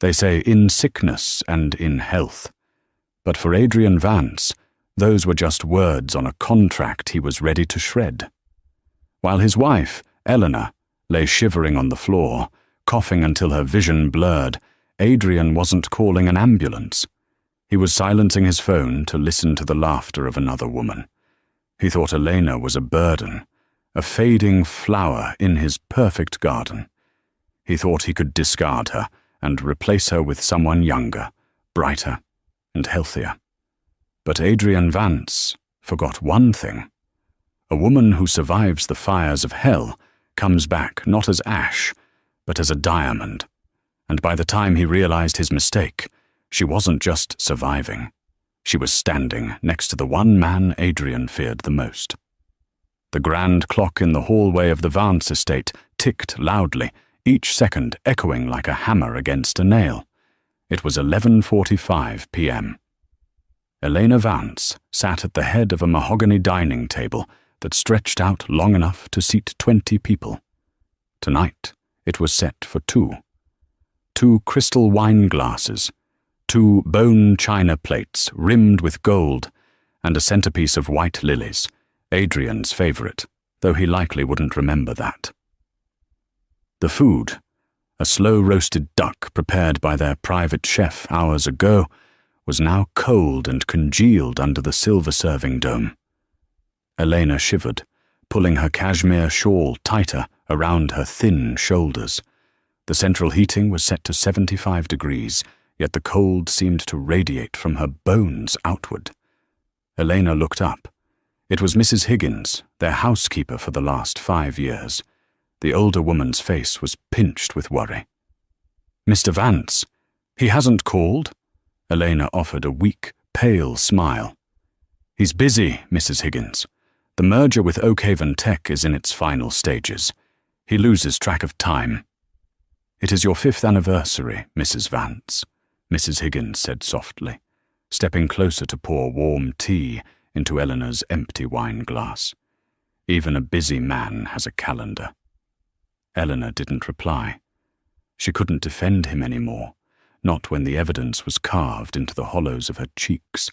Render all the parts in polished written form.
They say in sickness and in health. But for Adrian Vance, those were just words on a contract he was ready to shred. While his wife, Eleanor, lay shivering on the floor, coughing until her vision blurred, Adrian wasn't calling an ambulance. He was silencing his phone to listen to the laughter of another woman. He thought Elena was a burden, a fading flower in his perfect garden. He thought he could discard her and replace her with someone younger, brighter, and healthier. But Adrian Vance forgot one thing. A woman who survives the fires of hell comes back not as ash, but as a diamond. And by the time he realized his mistake, she wasn't just surviving. She was standing next to the one man Adrian feared the most. The grand clock in the hallway of the Vance estate ticked loudly, each second echoing like a hammer against a nail. It was 11:45 p.m. Elena Vance sat at the head of a mahogany dining table that stretched out long enough to seat 20 people. Tonight, it was set for two. 2 crystal wine glasses, 2 bone china plates rimmed with gold, and a centerpiece of white lilies, Adrian's favorite, though he likely wouldn't remember that. The food, a slow-roasted duck prepared by their private chef hours ago, was now cold and congealed under the silver serving dome. Elena shivered, pulling her cashmere shawl tighter around her thin shoulders. The central heating was set to 75 degrees, yet the cold seemed to radiate from her bones outward. Elena looked up. It was Mrs. Higgins, their housekeeper for the last 5 years. The older woman's face was pinched with worry. "Mr. Vance, he hasn't called?" Elena offered a weak, pale smile. "He's busy, Mrs. Higgins. The merger with Oakhaven Tech is in its final stages. He loses track of time." "It is your 5th anniversary, Mrs. Vance," Mrs. Higgins said softly, stepping closer to pour warm tea into Eleanor's empty wine glass. "Even a busy man has a calendar." Eleanor didn't reply. She couldn't defend him anymore, not when the evidence was carved into the hollows of her cheeks.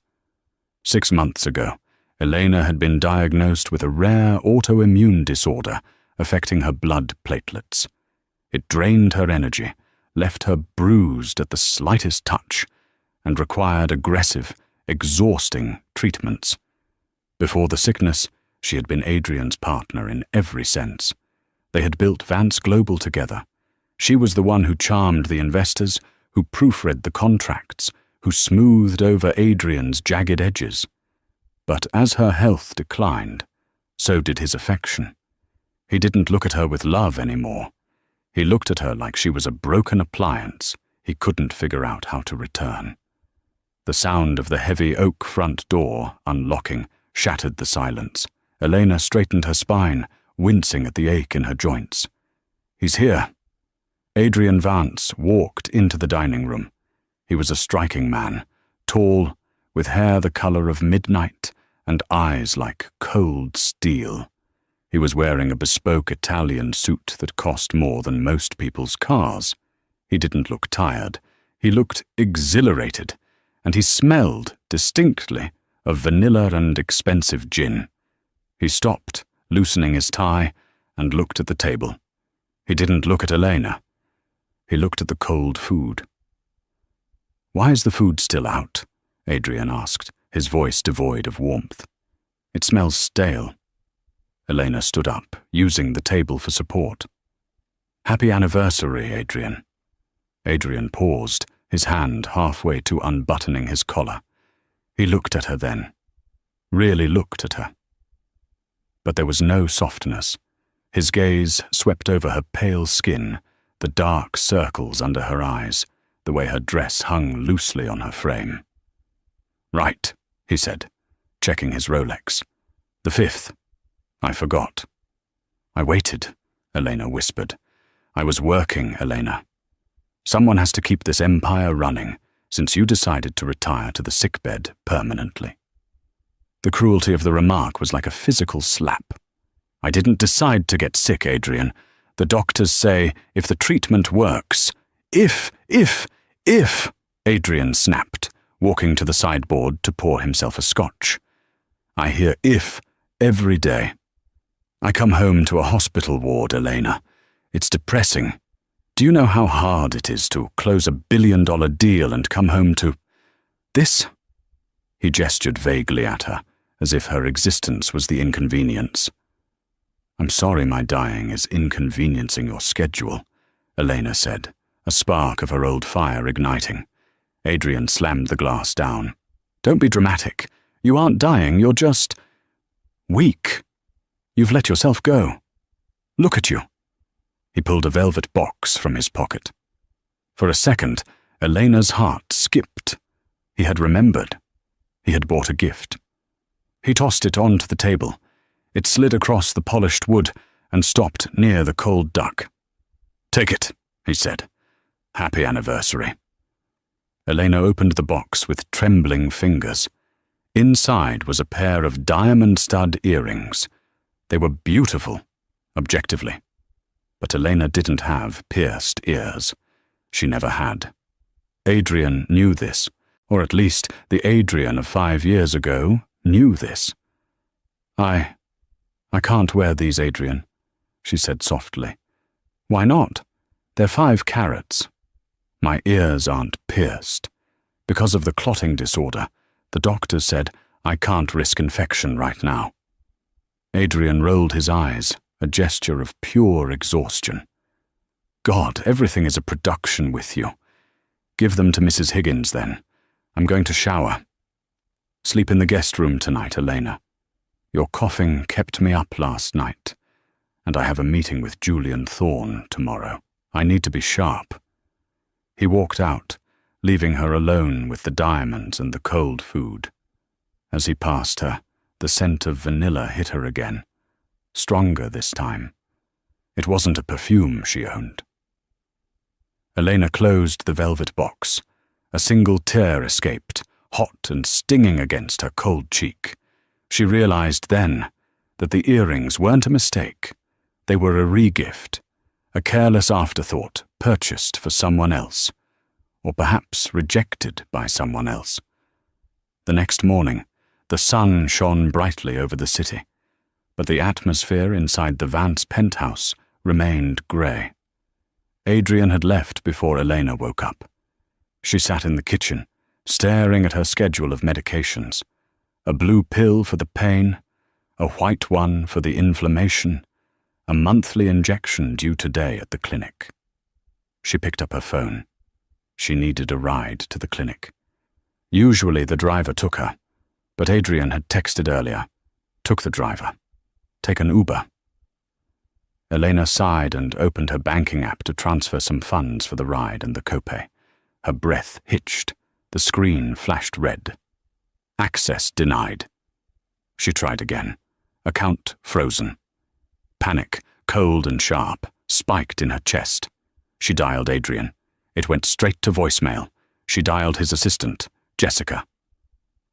6 months ago, Elena had been diagnosed with a rare autoimmune disorder affecting her blood platelets. It drained her energy, left her bruised at the slightest touch, and required aggressive, exhausting treatments. Before the sickness, she had been Adrian's partner in every sense. They had built Vance Global together. She was the one who charmed the investors, who proofread the contracts, who smoothed over Adrian's jagged edges. But as her health declined, so did his affection. He didn't look at her with love anymore. He looked at her like she was a broken appliance he couldn't figure out how to return. The sound of the heavy oak front door unlocking shattered the silence. Elena straightened her spine, wincing at the ache in her joints. "He's here." Adrian Vance walked into the dining room. He was a striking man, tall, with hair the color of midnight and eyes like cold steel. He was wearing a bespoke Italian suit that cost more than most people's cars. He didn't look tired. He looked exhilarated, and he smelled, distinctly, of vanilla and expensive gin. He stopped, loosening his tie, and looked at the table. He didn't look at Elena. He looked at the cold food. "Why is the food still out?" Adrian asked, his voice devoid of warmth. "It smells stale." Elena stood up, using the table for support. "Happy anniversary, Adrian." Adrian paused, his hand halfway to unbuttoning his collar. He looked at her then, really looked at her. But there was no softness. His gaze swept over her pale skin, the dark circles under her eyes, the way her dress hung loosely on her frame. "Right," he said, checking his Rolex. "The 5th. I forgot." "I waited," Elena whispered. "I was working, Elena. Someone has to keep this empire running, since you decided to retire to the sickbed permanently." The cruelty of the remark was like a physical slap. "I didn't decide to get sick, Adrian. The doctors say if the treatment works, if If, Adrian snapped, walking to the sideboard to pour himself a scotch. I hear if every day. I come home to a hospital ward, Elena. It's depressing. Do you know how hard it is to close $1 billion deal and come home to this? He gestured vaguely at her, as if her existence was the inconvenience. I'm sorry my dying is inconveniencing your schedule, Elena said, a spark of her old fire igniting. Adrian slammed the glass down. Don't be dramatic. You aren't dying, you're just weak. You've let yourself go. Look at you. He pulled a velvet box from his pocket. For a second, Elena's heart skipped. He had remembered. He had bought a gift. He tossed it onto the table. It slid across the polished wood and stopped near the cold duck. Take it, he said. Happy anniversary. Elena opened the box with trembling fingers. Inside was a pair of diamond stud earrings. They were beautiful, objectively. But Elena didn't have pierced ears. She never had. Adrian knew this, or at least the Adrian of 5 years ago knew this. I can't wear these, Adrian, she said softly. Why not? They're 5 carats. My ears aren't pierced. Because of the clotting disorder, the doctor said I can't risk infection right now. Adrian rolled his eyes, a gesture of pure exhaustion. God, everything is a production with you. Give them to Mrs. Higgins, then. I'm going to shower. Sleep in the guest room tonight, Elena. Your coughing kept me up last night, and I have a meeting with Julian Thorne tomorrow. I need to be sharp. He walked out, leaving her alone with the diamonds and the cold food. As he passed her, the scent of vanilla hit her again, stronger this time. It wasn't a perfume she owned. Elena closed the velvet box. A single tear escaped, hot and stinging against her cold cheek. She realized then that the earrings weren't a mistake. They were a regift, a careless afterthought purchased for someone else, or perhaps rejected by someone else. The next morning, the sun shone brightly over the city, but the atmosphere inside the Vance penthouse remained grey. Adrian had left before Elena woke up. She sat in the kitchen, staring at her schedule of medications. A blue pill for the pain, a white one for the inflammation, a monthly injection due today at the clinic. She picked up her phone. She needed a ride to the clinic. Usually the driver took her, but Adrian had texted earlier. Took the driver. Take an Uber. Elena sighed and opened her banking app to transfer some funds for the ride and the copay. Her breath hitched. The screen flashed red. Access denied. She tried again. Account frozen. Panic, cold and sharp, spiked in her chest. She dialed Adrian. It went straight to voicemail. She dialed his assistant, Jessica.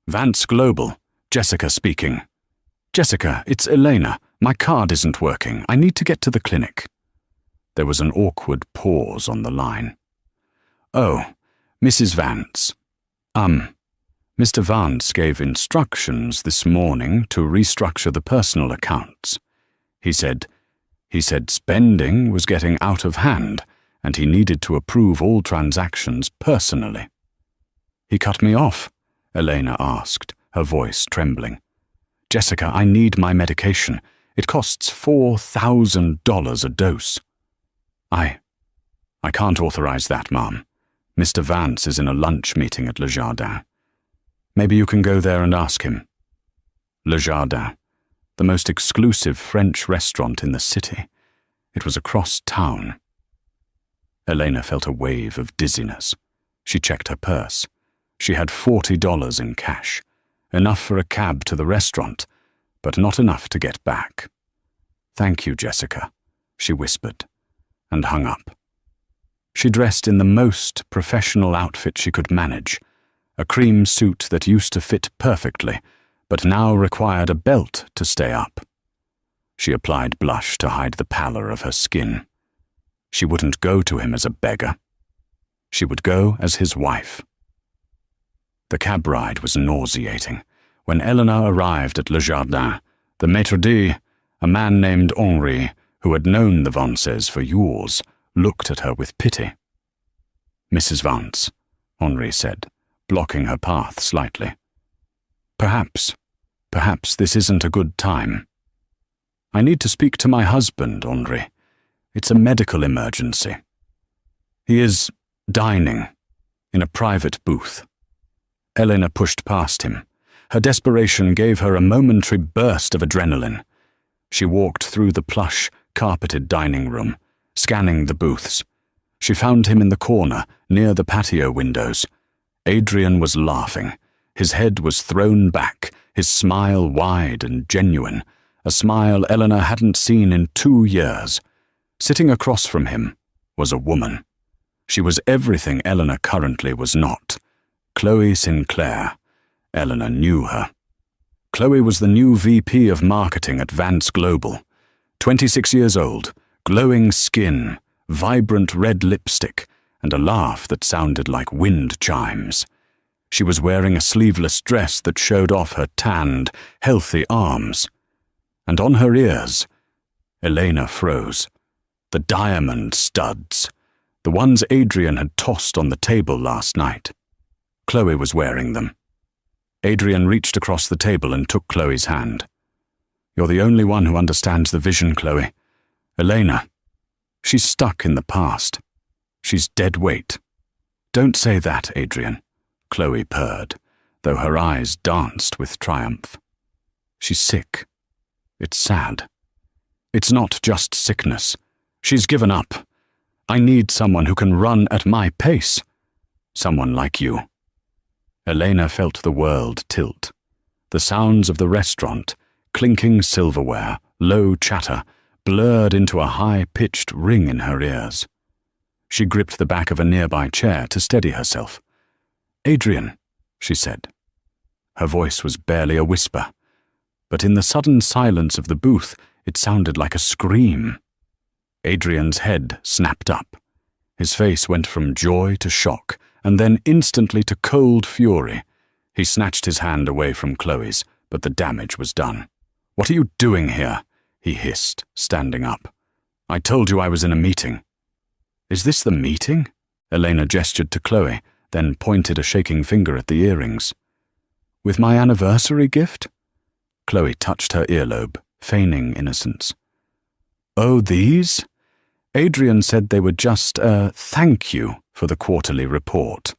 Vance Global, Jessica speaking. Jessica, it's Elena. My card isn't working. I need to get to the clinic. There was an awkward pause on the line. Oh, Mrs. Vance. Mr. Vance gave instructions this morning to restructure the personal accounts. He said spending was getting out of hand and he needed to approve all transactions personally. He cut me off, Elena asked, her voice trembling. Jessica, I need my medication. It costs $4,000 a dose. I can't authorize that, Ma'am. Mr. Vance is in a lunch meeting at Le Jardin. Maybe you can go there and ask him. Le Jardin, the most exclusive French restaurant in the city. It was across town. Elena felt a wave of dizziness. She checked her purse. She had $40 in cash, enough for a cab to the restaurant, but not enough to get back. Thank you, Jessica, she whispered, and hung up. She dressed in the most professional outfit she could manage, a cream suit that used to fit perfectly, but now required a belt to stay up. She applied blush to hide the pallor of her skin. She wouldn't go to him as a beggar. She would go as his wife. The cab ride was nauseating. When Eleanor arrived at Le Jardin, the maître d', a man named Henri, who had known the Vances for years, looked at her with pity. "Mrs. Vance," Henri said, blocking her path slightly. Perhaps this isn't a good time." "I need to speak to my husband, Henri. It's a medical emergency. He is dining in a private booth." Elena pushed past him. Her desperation gave her a momentary burst of adrenaline. She walked through the plush, carpeted dining room, scanning the booths. She found him in the corner, near the patio windows. Adrian was laughing. His head was thrown back, his smile wide and genuine, a smile Eleanor hadn't seen in 2 years. Sitting across from him was a woman. She was everything Eleanor currently was not. Chloe Sinclair. Eleanor knew her. Chloe was the new VP of marketing at Vance Global. 26 years old, glowing skin, vibrant red lipstick, and a laugh that sounded like wind chimes. She was wearing a sleeveless dress that showed off her tanned, healthy arms. And on her ears, Elena froze. The diamond studs, the ones Adrian had tossed on the table last night. Chloe was wearing them. Adrian reached across the table and took Chloe's hand. "You're the only one who understands the vision, Chloe. Elena, she's stuck in the past. She's dead weight." "Don't say that, Adrian," Chloe purred, though her eyes danced with triumph. "She's sick. It's sad. It's not just sickness. She's given up. I need someone who can run at my pace. Someone like you." Elena felt the world tilt. The sounds of the restaurant, clinking silverware, low chatter, blurred into a high-pitched ring in her ears. She gripped the back of a nearby chair to steady herself. "Adrian," she said. Her voice was barely a whisper, but in the sudden silence of the booth, it sounded like a scream. Adrian's head snapped up. His face went from joy to shock, and then instantly to cold fury. He snatched his hand away from Chloe's, but the damage was done. "What are you doing here?" he hissed, standing up. "I told you I was in a meeting." "Is this the meeting?" Elena gestured to Chloe, then pointed a shaking finger at the earrings. "With my anniversary gift?" Chloe touched her earlobe, feigning innocence. "Oh, these?" Adrian said they were just a thank you for the quarterly report.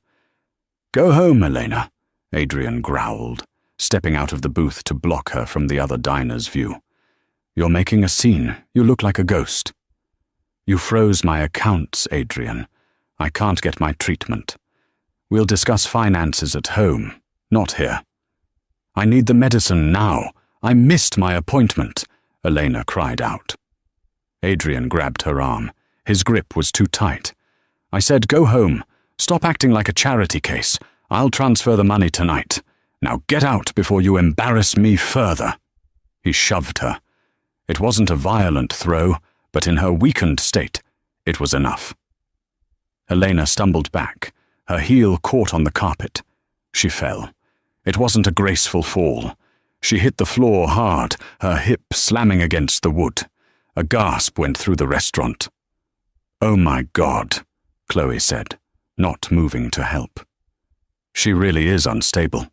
"Go home, Elena," Adrian growled, stepping out of the booth to block her from the other diner's view. "You're making a scene. You look like a ghost." "You froze my accounts, Adrian. I can't get my treatment. We'll discuss finances at home, not here." "I need the medicine now. I missed my appointment," Elena cried out. Adrian grabbed her arm. His grip was too tight. "I said go home. Stop acting like a charity case. I'll transfer the money tonight. Now get out before you embarrass me further." He shoved her. It wasn't a violent throw, but in her weakened state, it was enough. Elena stumbled back. Her heel caught on the carpet. She fell. It wasn't a graceful fall. She hit the floor hard, her hip slamming against the wood. A gasp went through the restaurant. "Oh my God," Chloe said, not moving to help. "She really is unstable."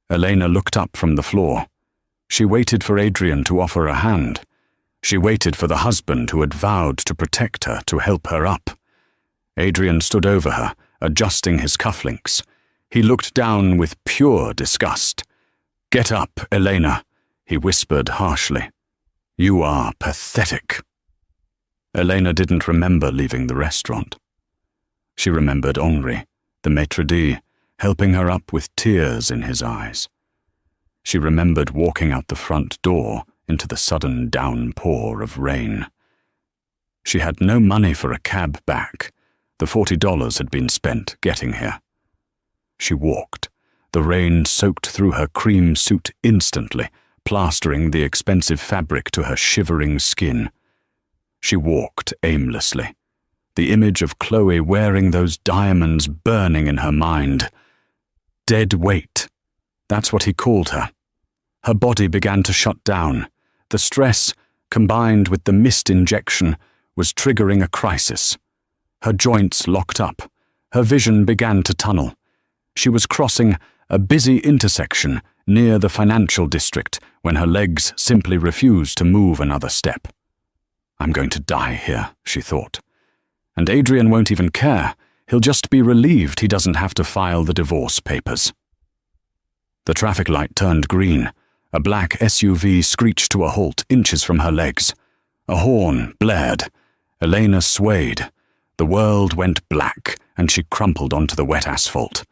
Elena looked up from the floor. She waited for Adrian to offer a hand. She waited for the husband who had vowed to protect her to help her up. Adrian stood over her, adjusting his cufflinks. He looked down with pure disgust. "Get up, Elena," he whispered harshly. "You are pathetic." Elena didn't remember leaving the restaurant. She remembered Henri, the maître d', helping her up with tears in his eyes. She remembered walking out the front door into the sudden downpour of rain. She had no money for a cab back. The $40 had been spent getting here. She walked. The rain soaked through her cream suit instantly, plastering the expensive fabric to her shivering skin. She walked aimlessly. the image of Chloe wearing those diamonds burning in her mind. Dead weight. That's what he called her. Her body began to shut down. The stress, combined with the mist injection, was triggering a crisis. Her joints locked up. Her vision began to tunnel. She was crossing a busy intersection near the financial district when her legs simply refused to move another step. I'm going to die here, she thought. And Adrian won't even care. He'll just be relieved he doesn't have to file the divorce papers. The traffic light turned green. A black SUV screeched to a halt inches from her legs. A horn blared. Elena swayed. The world went black, and she crumpled onto the wet asphalt.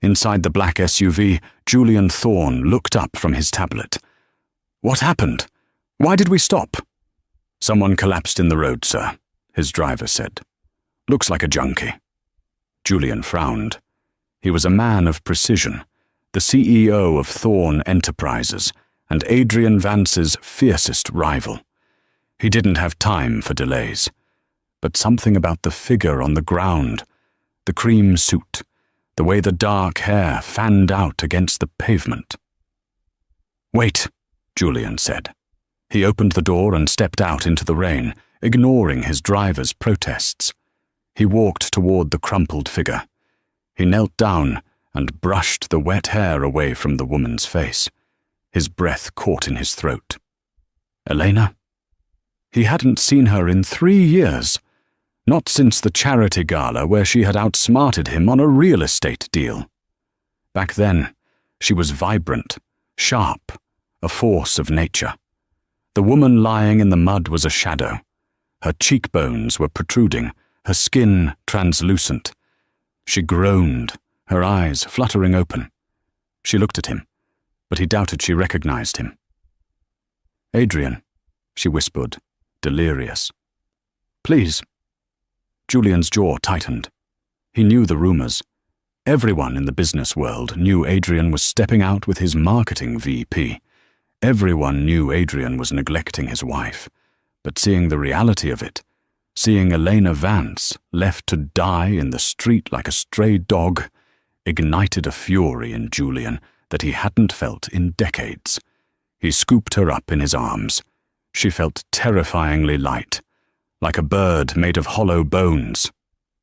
Inside the black SUV, Julian Thorne looked up from his tablet. What happened? Why did we stop? Someone collapsed in the road, sir, his driver said. Looks like a junkie. Julian frowned. He was a man of precision, the CEO of Thorne Enterprises, and Adrian Vance's fiercest rival. He didn't have time for delays. But something about the figure on the ground, the cream suit, the way the dark hair fanned out against the pavement. Wait, Julian said. He opened the door and stepped out into the rain, ignoring his driver's protests. He walked toward the crumpled figure. He knelt down and brushed the wet hair away from the woman's face. His breath caught in his throat. Elena? He hadn't seen her in 3 years. Not since the charity gala where she had outsmarted him on a real estate deal. Back then, she was vibrant, sharp, a force of nature. The woman lying in the mud was a shadow. Her cheekbones were protruding, her skin translucent. She groaned, her eyes fluttering open. She looked at him, but he doubted she recognized him. Adrian, she whispered, delirious. Please. Julian's jaw tightened. He knew the rumors. Everyone in the business world knew Adrian was stepping out with his marketing VP. Everyone knew Adrian was neglecting his wife. But seeing the reality of it, seeing Elena Vance left to die in the street like a stray dog, ignited a fury in Julian that he hadn't felt in decades. He scooped her up in his arms. She felt terrifyingly light, like a bird made of hollow bones.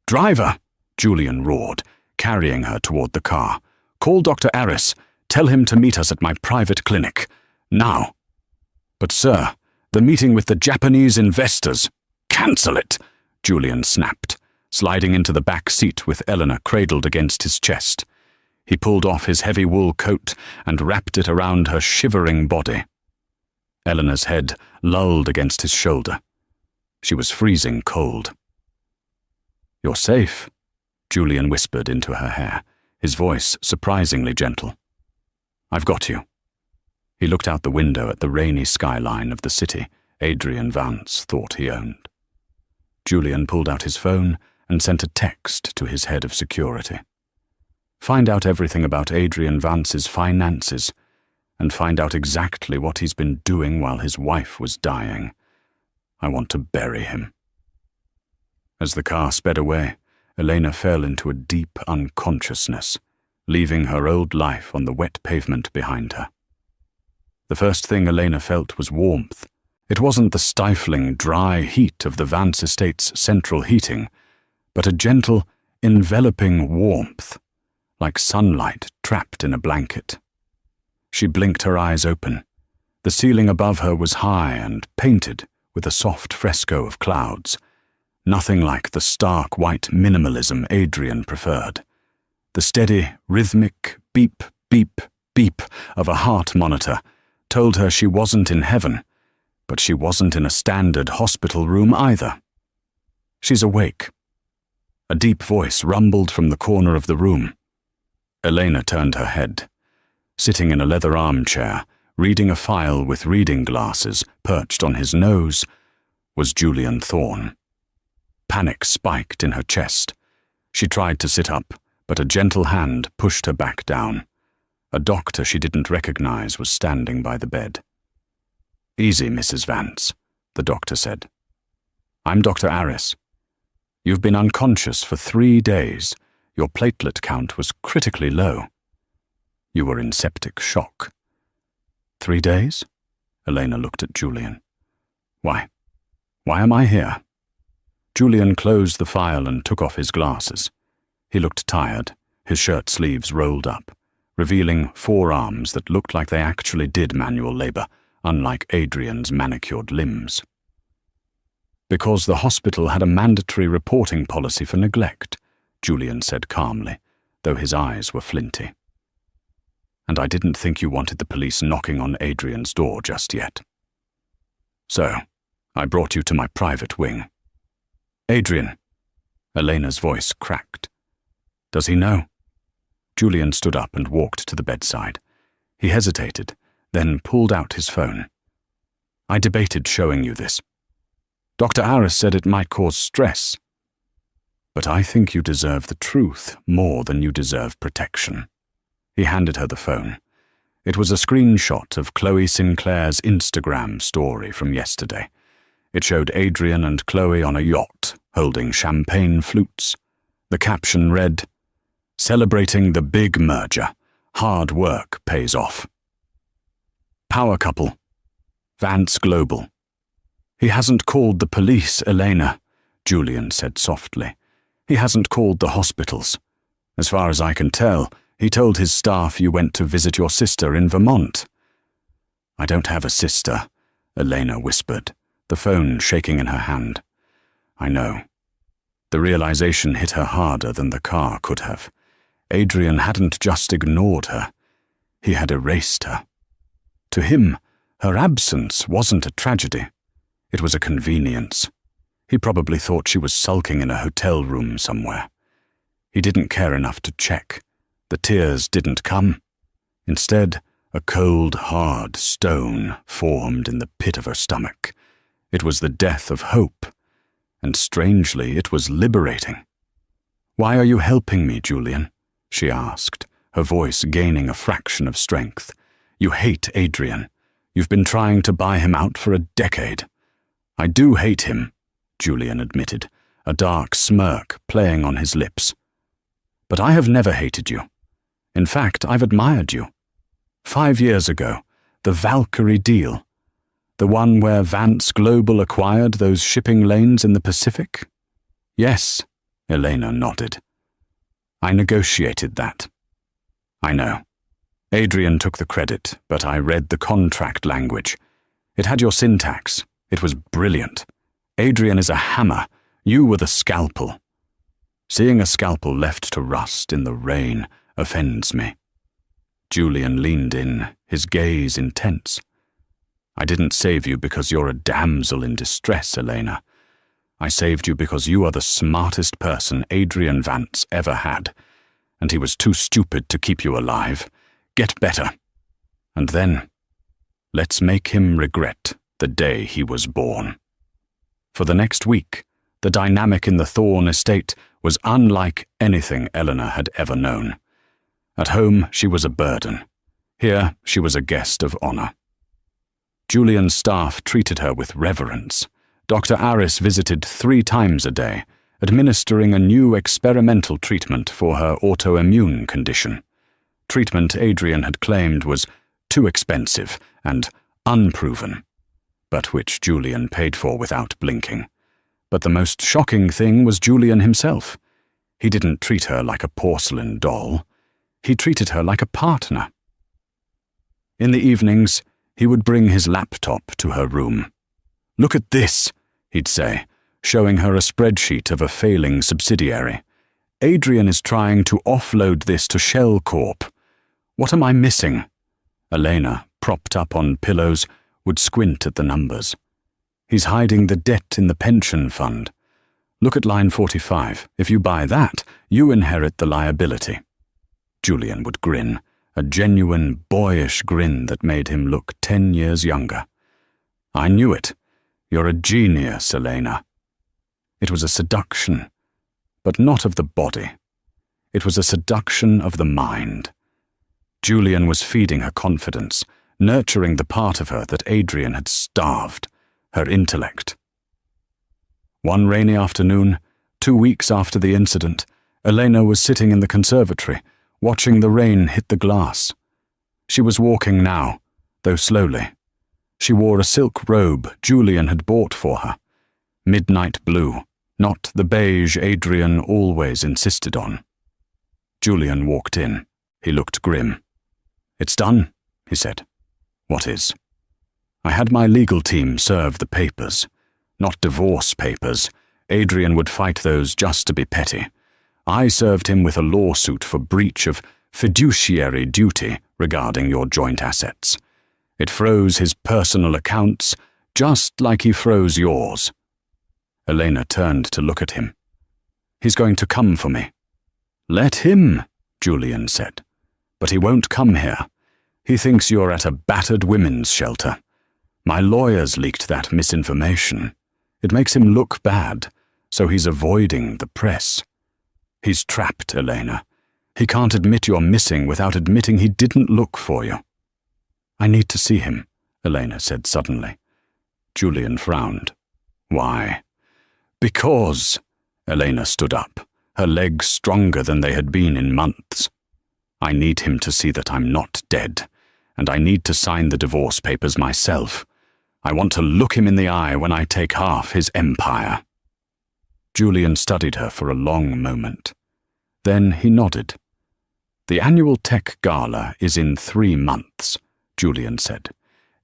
Driver, Julian roared, carrying her toward the car. Call Dr. Aris. Tell him to meet us at my private clinic. Now. But sir, the meeting with the Japanese investors. Cancel it, Julian snapped, sliding into the back seat with Eleanor cradled against his chest. He pulled off his heavy wool coat and wrapped it around her shivering body. Eleanor's head lulled against his shoulder. She was freezing cold. You're safe, Julian whispered into her hair, his voice surprisingly gentle. I've got you. He looked out the window at the rainy skyline of the city Adrian Vance thought he owned. Julian pulled out his phone and sent a text to his head of security. Find out everything about Adrian Vance's finances, and find out exactly what he's been doing while his wife was dying. I want to bury him. As the car sped away, Elena fell into a deep unconsciousness, leaving her old life on the wet pavement behind her. The first thing Elena felt was warmth. It wasn't the stifling, dry heat of the Vance estate's central heating, but a gentle, enveloping warmth, like sunlight trapped in a blanket. She blinked her eyes open. The ceiling above her was high and painted with a soft fresco of clouds, nothing like the stark white minimalism Adrian preferred. The steady, rhythmic beep, beep, beep of a heart monitor told her she wasn't in heaven, but she wasn't in a standard hospital room either. She's awake. A deep voice rumbled from the corner of the room. Elena turned her head. Sitting in a leather armchair, reading a file with reading glasses perched on his nose, was Julian Thorne. Panic spiked in her chest. She tried to sit up, but a gentle hand pushed her back down. A doctor she didn't recognize was standing by the bed. Easy, Mrs. Vance, the doctor said. I'm Dr. Aris. You've been unconscious for 3 days. Your platelet count was critically low. You were in septic shock. 3 days? Elena looked at Julian. Why am I here? Julian closed the file and took off his glasses. He looked tired, his shirt sleeves rolled up, revealing forearms that looked like they actually did manual labor, unlike Adrian's manicured limbs. Because the hospital had a mandatory reporting policy for neglect, Julian said calmly, though his eyes were flinty. And I didn't think you wanted the police knocking on Adrian's door just yet. So, I brought you to my private wing. Adrian. Elena's voice cracked. Does he know? Julian stood up and walked to the bedside. He hesitated, then pulled out his phone. I debated showing you this. Dr. Harris said it might cause stress. But I think you deserve the truth more than you deserve protection. He handed her the phone. It was a screenshot of Chloe Sinclair's Instagram story from yesterday. It showed Adrian and Chloe on a yacht, holding champagne flutes. The caption read, "Celebrating the big merger. Hard work pays off." Power couple. Vance Global. He hasn't called the police, Elena, Julian said softly. He hasn't called the hospitals. As far as I can tell, he told his staff you went to visit your sister in Vermont. I don't have a sister, Elena whispered, the phone shaking in her hand. I know. The realization hit her harder than the car could have. Adrian hadn't just ignored her. He had erased her. To him, her absence wasn't a tragedy. It was a convenience. He probably thought she was sulking in a hotel room somewhere. He didn't care enough to check. The tears didn't come. Instead, a cold, hard stone formed in the pit of her stomach. It was the death of hope, and strangely, it was liberating. Why are you helping me, Julian? She asked, her voice gaining a fraction of strength. You hate Adrian. You've been trying to buy him out for a decade. I do hate him, Julian admitted, a dark smirk playing on his lips. But I have never hated you. In fact, I've admired you. 5 years ago, the Valkyrie deal. The one where Vance Global acquired those shipping lanes in the Pacific? Yes, Elena nodded. I negotiated that. I know. Adrian took the credit, but I read the contract language. It had your syntax. It was brilliant. Adrian is a hammer. You were the scalpel. Seeing a scalpel left to rust in the rain offends me. Julian leaned in, his gaze intense. I didn't save you because you're a damsel in distress, Elena. I saved you because you are the smartest person Adrian Vance ever had, and he was too stupid to keep you alive. Get better. And then, let's make him regret the day he was born. For the next week, the dynamic in the Thorne estate was unlike anything Eleanor had ever known. At home, she was a burden. Here, she was a guest of honor. Julian's staff treated her with reverence. Dr. Aris visited 3 times a day, administering a new experimental treatment for her autoimmune condition. Treatment Adrian had claimed was too expensive and unproven, but which Julian paid for without blinking. But the most shocking thing was Julian himself. He didn't treat her like a porcelain doll. He treated her like a partner. In the evenings, he would bring his laptop to her room. Look at this, he'd say, showing her a spreadsheet of a failing subsidiary. Adrian is trying to offload this to Shell Corp. What am I missing? Elena, propped up on pillows, would squint at the numbers. He's hiding the debt in the pension fund. Look at line 45. If you buy that, you inherit the liability. Julian would grin, a genuine, boyish grin that made him look 10 years younger. I knew it. You're a genius, Elena. It was a seduction, but not of the body. It was a seduction of the mind. Julian was feeding her confidence, nurturing the part of her that Adrian had starved, her intellect. One rainy afternoon, 2 weeks after the incident, Elena was sitting in the conservatory, watching the rain hit the glass. She was walking now, though slowly. She wore a silk robe Julian had bought for her. Midnight blue, not the beige Adrian always insisted on. Julian walked in. He looked grim. "It's done," he said. "What is?" "I had my legal team serve the papers. Not divorce papers. Adrian would fight those just to be petty. I served him with a lawsuit for breach of fiduciary duty regarding your joint assets. It froze his personal accounts, just like he froze yours." Elena turned to look at him. "He's going to come for me." "Let him," Julian said. "But he won't come here. He thinks you're at a battered women's shelter. My lawyers leaked that misinformation. It makes him look bad, so he's avoiding the press. He's trapped, Elena. He can't admit you're missing without admitting he didn't look for you." "I need to see him," Elena said suddenly. Julian frowned. "Why?" "Because," Elena stood up, her legs stronger than they had been in months. "I need him to see that I'm not dead, and I need to sign the divorce papers myself. I want to look him in the eye when I take half his empire." Julian studied her for a long moment. Then he nodded. "The annual tech gala is in 3 months, Julian said.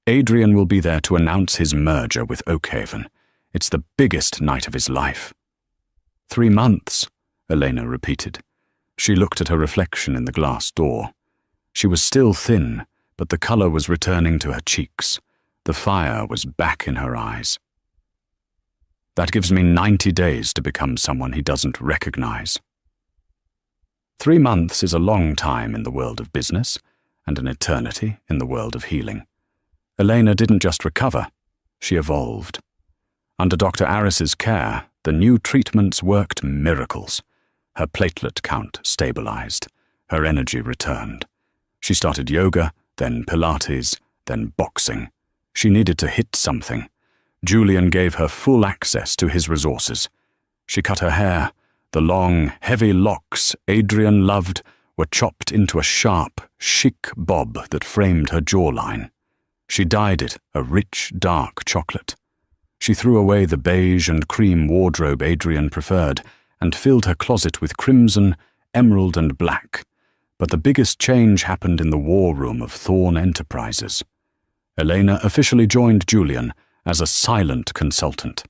"Adrian will be there to announce his merger with Oakhaven. It's the biggest night of his life." 3 months, Elena repeated. She looked at her reflection in the glass door. She was still thin, but the color was returning to her cheeks. The fire was back in her eyes. "That gives me 90 days to become someone he doesn't recognize." 3 months is a long time in the world of business, and an eternity in the world of healing. Elena didn't just recover, she evolved. Under Dr. Aris's care, the new treatments worked miracles. Her platelet count stabilized. Her energy returned. She started yoga, then Pilates, then boxing. She needed to hit something. Julian gave her full access to his resources. She cut her hair. The long, heavy locks Adrian loved were chopped into a sharp, chic bob that framed her jawline. She dyed it a rich, dark chocolate. She threw away the beige and cream wardrobe Adrian preferred and filled her closet with crimson, emerald, and black. But the biggest change happened in the war room of Thorn Enterprises. Elena officially joined Julian as a silent consultant.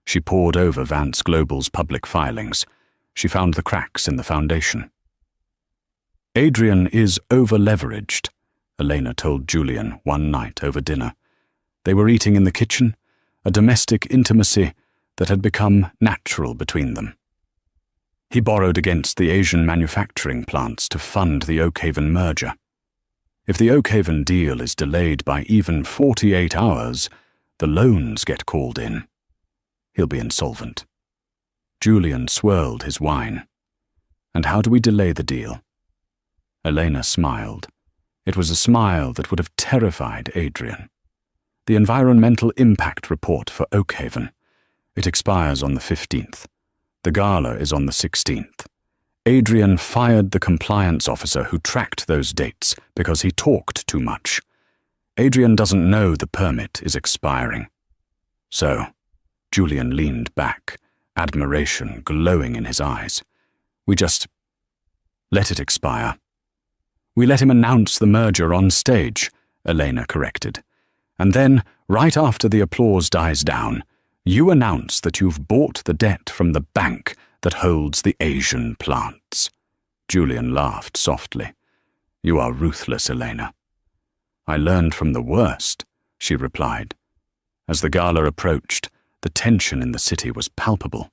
She pored over Vance Global's public filings. She found the cracks in the foundation. "Adrian is over-leveraged," Elena told Julian one night over dinner. They were eating in the kitchen, a domestic intimacy that had become natural between them. He borrowed against the Asian manufacturing plants to fund the Oakhaven merger. If the Oakhaven deal is delayed by even 48 hours, the loans get called in. He'll be insolvent. Julian swirled his wine. "And how do we delay the deal?" Elena smiled. It was a smile that would have terrified Adrian. "The environmental impact report for Oakhaven. It expires on the 15th. The gala is on the 16th. Adrian fired the compliance officer who tracked those dates because he talked too much. Adrian doesn't know the permit is expiring." "So," Julian leaned back, admiration glowing in his eyes. "We just let it expire." "We let him announce the merger on stage," Elena corrected. "And then, right after the applause dies down, you announce that you've bought the debt from the bank that holds the Asian plants." Julian laughed softly. "You are ruthless, Elena." "I learned from the worst," she replied. As the gala approached, the tension in the city was palpable.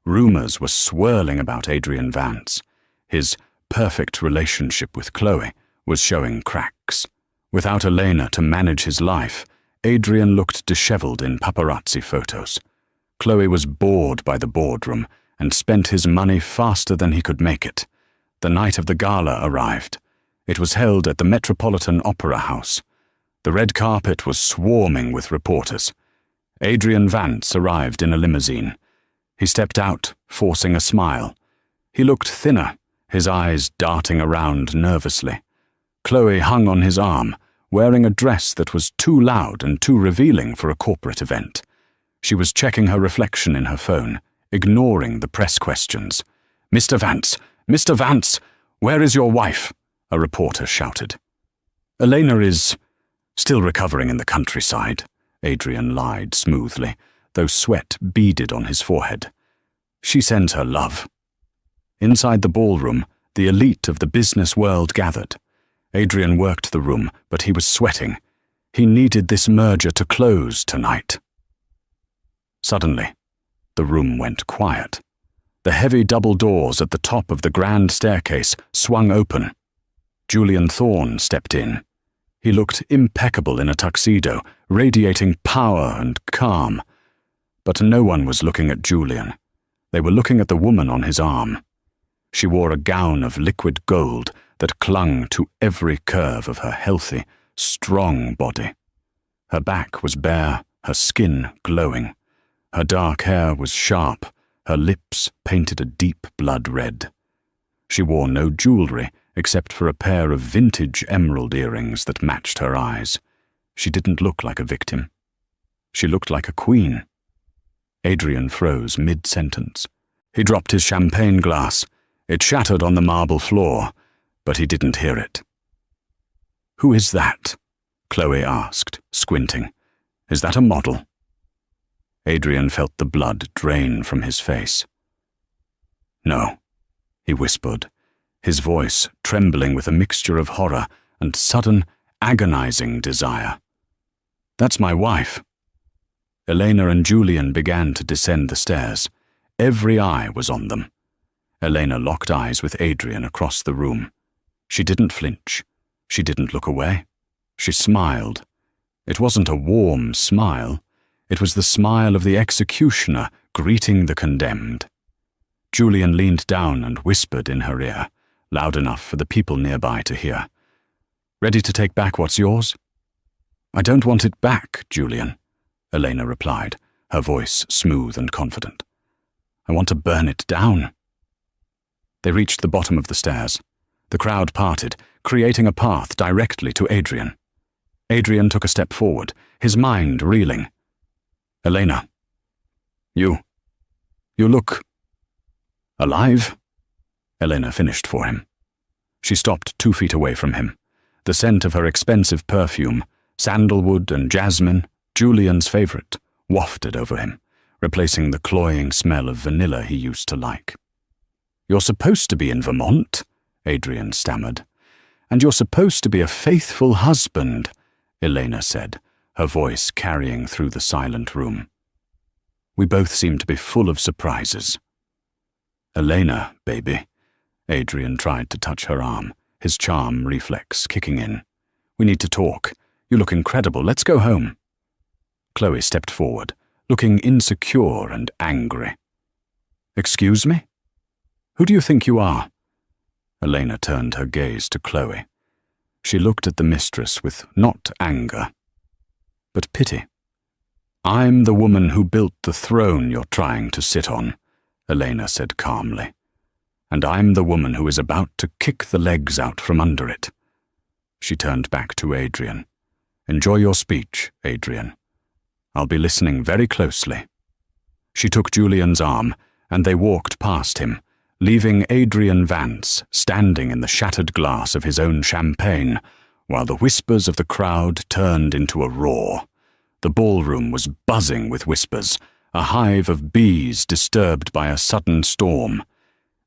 Rumors were swirling about Adrian Vance. His perfect relationship with Chloe was showing cracks. Without Elena to manage his life, Adrian looked disheveled in paparazzi photos. Chloe was bored by the boardroom and spent his money faster than he could make it. The night of the gala arrived. It was held at the Metropolitan Opera House. The red carpet was swarming with reporters. Adrian Vance arrived in a limousine. He stepped out, forcing a smile. He looked thinner, his eyes darting around nervously. Chloe hung on his arm, wearing a dress that was too loud and too revealing for a corporate event. She was checking her reflection in her phone, ignoring the press questions. "Mr. Vance! Mr. Vance! Where is your wife?" a reporter shouted. "Elena is still recovering in the countryside," Adrian lied smoothly, though sweat beaded on his forehead. "She sends her love." Inside the ballroom, the elite of the business world gathered. Adrian worked the room, but he was sweating. He needed this merger to close tonight. Suddenly, the room went quiet. The heavy double doors at the top of the grand staircase swung open. Julian Thorne stepped in. He looked impeccable in a tuxedo, radiating power and calm. But no one was looking at Julian. They were looking at the woman on his arm. She wore a gown of liquid gold that clung to every curve of her healthy, strong body. Her back was bare, her skin glowing. Her dark hair was sharp, her lips painted a deep blood red. She wore no jewelry except for a pair of vintage emerald earrings that matched her eyes. She didn't look like a victim. She looked like a queen. Adrian froze mid-sentence. He dropped his champagne glass. It shattered on the marble floor, but he didn't hear it. "Who is that?" Chloe asked, squinting. "Is that a model?" Adrian felt the blood drain from his face. "No," he whispered, his voice trembling with a mixture of horror and sudden, agonizing desire. "That's my wife." Elena and Julian began to descend the stairs. Every eye was on them. Elena locked eyes with Adrian across the room. She didn't flinch. She didn't look away. She smiled. It wasn't a warm smile. It was the smile of the executioner greeting the condemned. Julian leaned down and whispered in her ear, loud enough for the people nearby to hear. "Ready to take back what's yours?" "I don't want it back, Julian," Elena replied, her voice smooth and confident. "I want to burn it down." They reached the bottom of the stairs. The crowd parted, creating a path directly to Adrian. Adrian took a step forward, his mind reeling. "Elena, you look alive?" Elena finished for him. She stopped 2 feet away from him. The scent of her expensive perfume, sandalwood and jasmine, Julian's favorite, wafted over him, replacing the cloying smell of vanilla he used to like. "You're supposed to be in Vermont," Adrian stammered. "And you're supposed to be a faithful husband," Elena said, her voice carrying through the silent room. "We both seem to be full of surprises." "Elena, baby." Adrian tried to touch her arm, his charm reflex kicking in. "We need to talk. You look incredible. Let's go home." Chloe stepped forward, looking insecure and angry. "Excuse me? Who do you think you are?" Elena turned her gaze to Chloe. She looked at the mistress with not anger, but pity. "I'm the woman who built the throne you're trying to sit on," Elena said calmly. "And I'm the woman who is about to kick the legs out from under it." She turned back to Adrian. "Enjoy your speech, Adrian. I'll be listening very closely." She took Julian's arm, and they walked past him, leaving Adrian Vance standing in the shattered glass of his own champagne, while the whispers of the crowd turned into a roar. The ballroom was buzzing with whispers, a hive of bees disturbed by a sudden storm.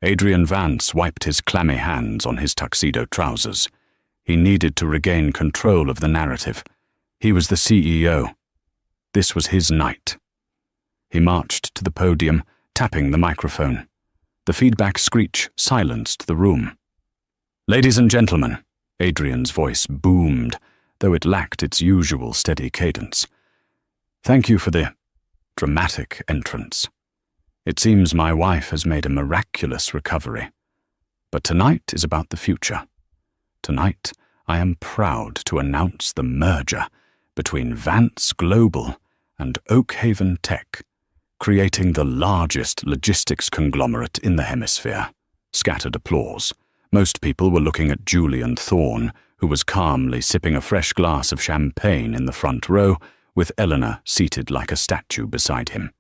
Adrian Vance wiped his clammy hands on his tuxedo trousers. He needed to regain control of the narrative. He was the CEO. This was his night. He marched to the podium, tapping the microphone. The feedback screech silenced the room. "Ladies and gentlemen," Adrian's voice boomed, though it lacked its usual steady cadence. "Thank you for the dramatic entrance. It seems my wife has made a miraculous recovery. But tonight is about the future. Tonight, I am proud to announce the merger between Vance Global and Oak Haven Tech, creating the largest logistics conglomerate in the hemisphere. Scattered applause. Most people were looking at Julian Thorne, who was calmly sipping a fresh glass of champagne in the front row, with Eleanor seated like a statue beside him.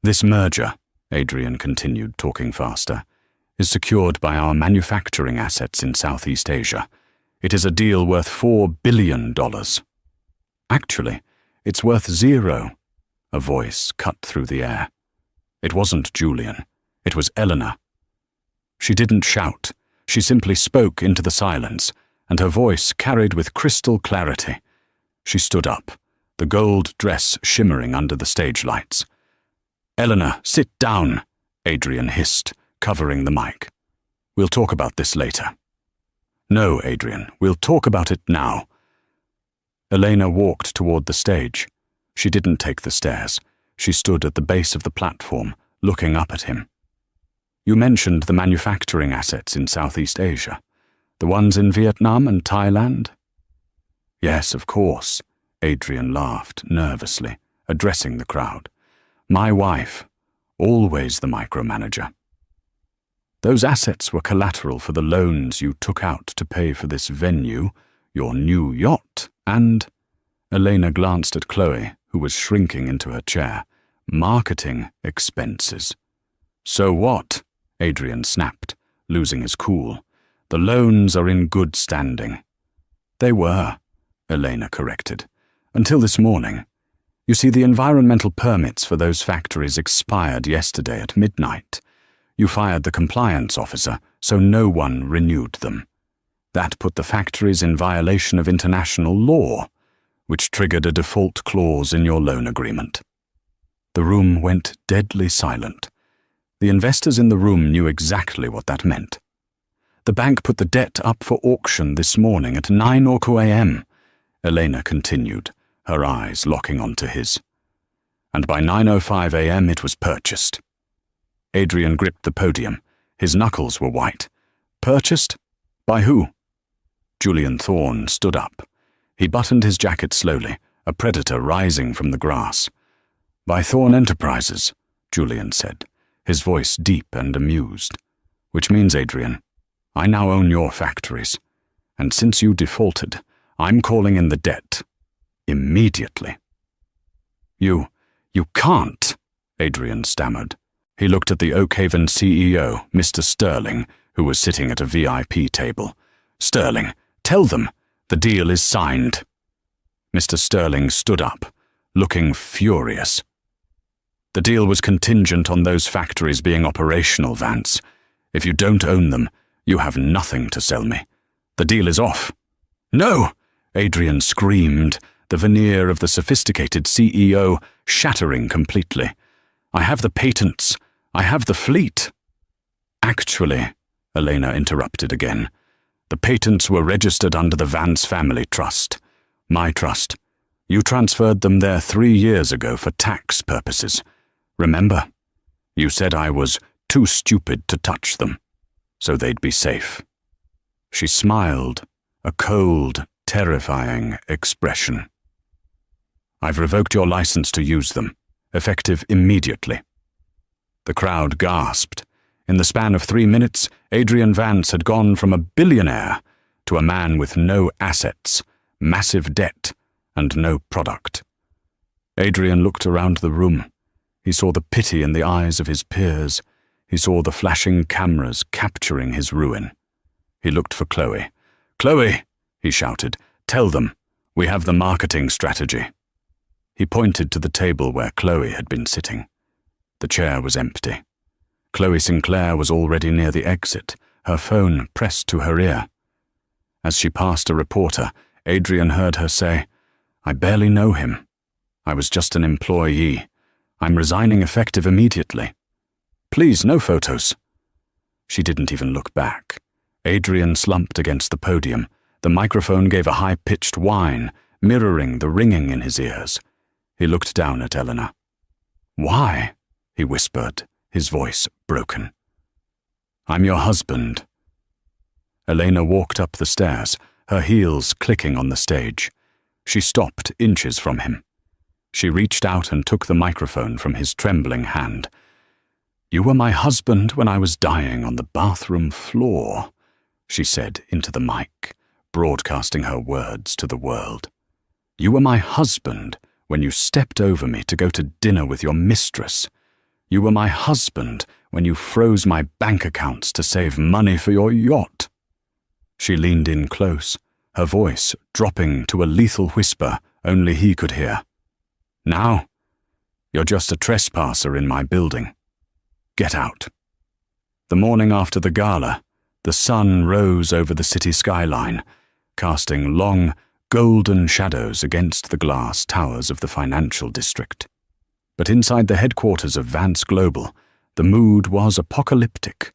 This merger, Adrian continued, talking faster, is secured by our manufacturing assets in Southeast Asia. It is a deal worth $4 billion. Actually, it's worth 0. A voice cut through the air. It wasn't Julian. It was Eleanor. She didn't shout. She simply spoke into the silence, and her voice carried with crystal clarity. She stood up, the gold dress shimmering under the stage lights. "Eleanor, sit down," Adrian hissed, covering the mic. "We'll talk about this later." "No, Adrian, we'll talk about it now." Elena walked toward the stage. She didn't take the stairs. She stood at the base of the platform, looking up at him. "You mentioned the manufacturing assets in Southeast Asia. The ones in Vietnam and Thailand?" "Yes, of course," Adrian laughed nervously, addressing the crowd. "My wife, always the micromanager." "Those assets were collateral for the loans you took out to pay for this venue, your new yacht, and—" Elena glanced at Chloe, who was shrinking into her chair. "Marketing expenses." "So what?" Adrian snapped, losing his cool. "The loans are in good standing." "They were," Elena corrected, "until this morning. You see, the environmental permits for those factories expired yesterday at midnight. You fired the compliance officer, so no one renewed them. That put the factories in violation of international law, which triggered a default clause in your loan agreement." The room went deadly silent. The investors in the room knew exactly what that meant. "The bank put the debt up for auction this morning at 9 a.m., Elena continued, her eyes locking onto his. "And by 9:05 a.m. it was purchased." Adrian gripped the podium. His knuckles were white. "Purchased? By who?" Julian Thorne stood up. He buttoned his jacket slowly, a predator rising from the grass. "By Thorne Enterprises," Julian said, his voice deep and amused. "Which means, Adrian, I now own your factories. And since you defaulted, I'm calling in the debt. Immediately." You can't," Adrian stammered. He looked at the Oakhaven CEO, Mr. Sterling, who was sitting at a VIP table. "Sterling, tell them the deal is signed." Mr. Sterling stood up, looking furious. "The deal was contingent on those factories being operational, Vance. If you don't own them, you have nothing to sell me. The deal is off." "No!" Adrian screamed, the veneer of the sophisticated CEO shattering completely. "I have the patents. I have the fleet." "Actually," Elena interrupted again, "the patents were registered under the Vance Family Trust. My trust. You transferred them there 3 years ago for tax purposes. Remember? You said I was too stupid to touch them, so they'd be safe." She smiled, a cold, terrifying expression. "I've revoked your license to use them, effective immediately." The crowd gasped. In the span of 3 minutes, Adrian Vance had gone from a billionaire to a man with no assets, massive debt, and no product. Adrian looked around the room. He saw the pity in the eyes of his peers. He saw the flashing cameras capturing his ruin. He looked for Chloe. "Chloe," he shouted, "tell them, we have the marketing strategy." He pointed to the table where Chloe had been sitting. The chair was empty. Chloe Sinclair was already near the exit, her phone pressed to her ear. As she passed a reporter, Adrian heard her say, "I barely know him. I was just an employee. I'm resigning effective immediately. Please, no photos." She didn't even look back. Adrian slumped against the podium. The microphone gave a high-pitched whine, mirroring the ringing in his ears. He looked down at Eleanor. "Why?" he whispered, his voice broken. "I'm your husband." Elena walked up the stairs, her heels clicking on the stage. She stopped inches from him. She reached out and took the microphone from his trembling hand. "You were my husband when I was dying on the bathroom floor," she said into the mic, broadcasting her words to the world. "You were my husband when you stepped over me to go to dinner with your mistress. You were my husband when you froze my bank accounts to save money for your yacht." She leaned in close, her voice dropping to a lethal whisper only he could hear. "Now, you're just a trespasser in my building. Get out." The morning after the gala, the sun rose over the city skyline, casting long, golden shadows against the glass towers of the financial district. But inside the headquarters of Vance Global, the mood was apocalyptic.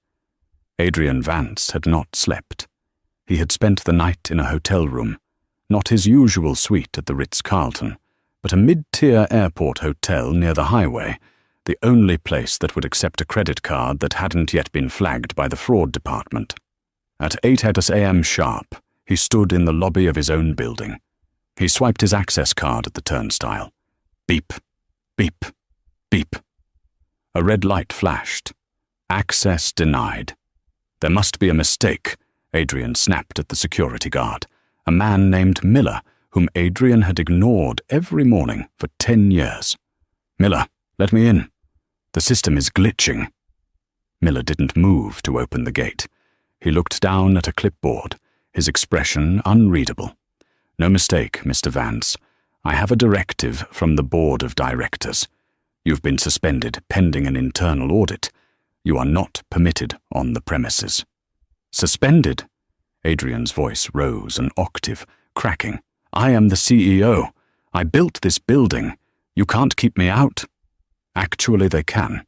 Adrian Vance had not slept. He had spent the night in a hotel room, not his usual suite at the Ritz-Carlton, but a mid-tier airport hotel near the highway, the only place that would accept a credit card that hadn't yet been flagged by the fraud department. At 8 a.m. sharp, he stood in the lobby of his own building. He swiped his access card at the turnstile. Beep, beep, beep. A red light flashed. Access denied. There must be a mistake, Adrian snapped at the security guard, a man named Miller, whom Adrian had ignored every morning for 10 years. "Miller, let me in. The system is glitching." Miller didn't move to open the gate. He looked down at a clipboard, his expression unreadable. "No mistake, Mr. Vance. I have a directive from the board of directors. You've been suspended pending an internal audit. You are not permitted on the premises." "Suspended?" Adrian's voice rose an octave, cracking. "I am the CEO. I built this building. You can't keep me out." "Actually, they can."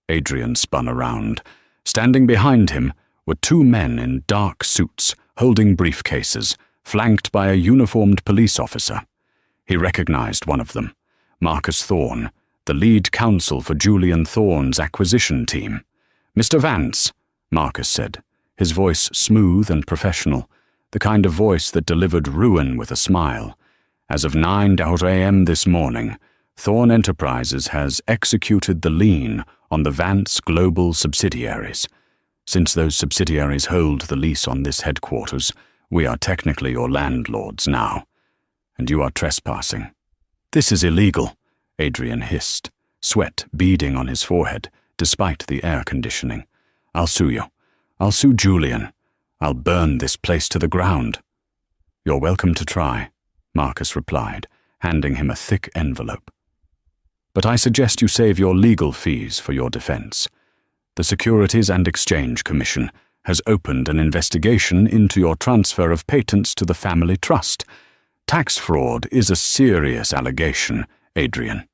Adrian spun around. Standing behind him were two men in dark suits, holding briefcases, flanked by a uniformed police officer. He recognized one of them, Marcus Thorne, the lead counsel for Julian Thorne's acquisition team. "Mr. Vance," Marcus said, his voice smooth and professional, the kind of voice that delivered ruin with a smile. "As of 9 a.m. this morning, Thorne Enterprises has executed the lien on the Vance Global subsidiaries. Since those subsidiaries hold the lease on this headquarters, we are technically your landlords now. And you are trespassing." "This is illegal," Adrian hissed, sweat beading on his forehead, despite the air conditioning. "I'll sue you. I'll sue Julian. I'll burn this place to the ground." "You're welcome to try," Marcus replied, handing him a thick envelope. "But I suggest you save your legal fees for your defense. The Securities and Exchange Commission has opened an investigation into your transfer of patents to the family trust. Tax fraud is a serious allegation, Adrian."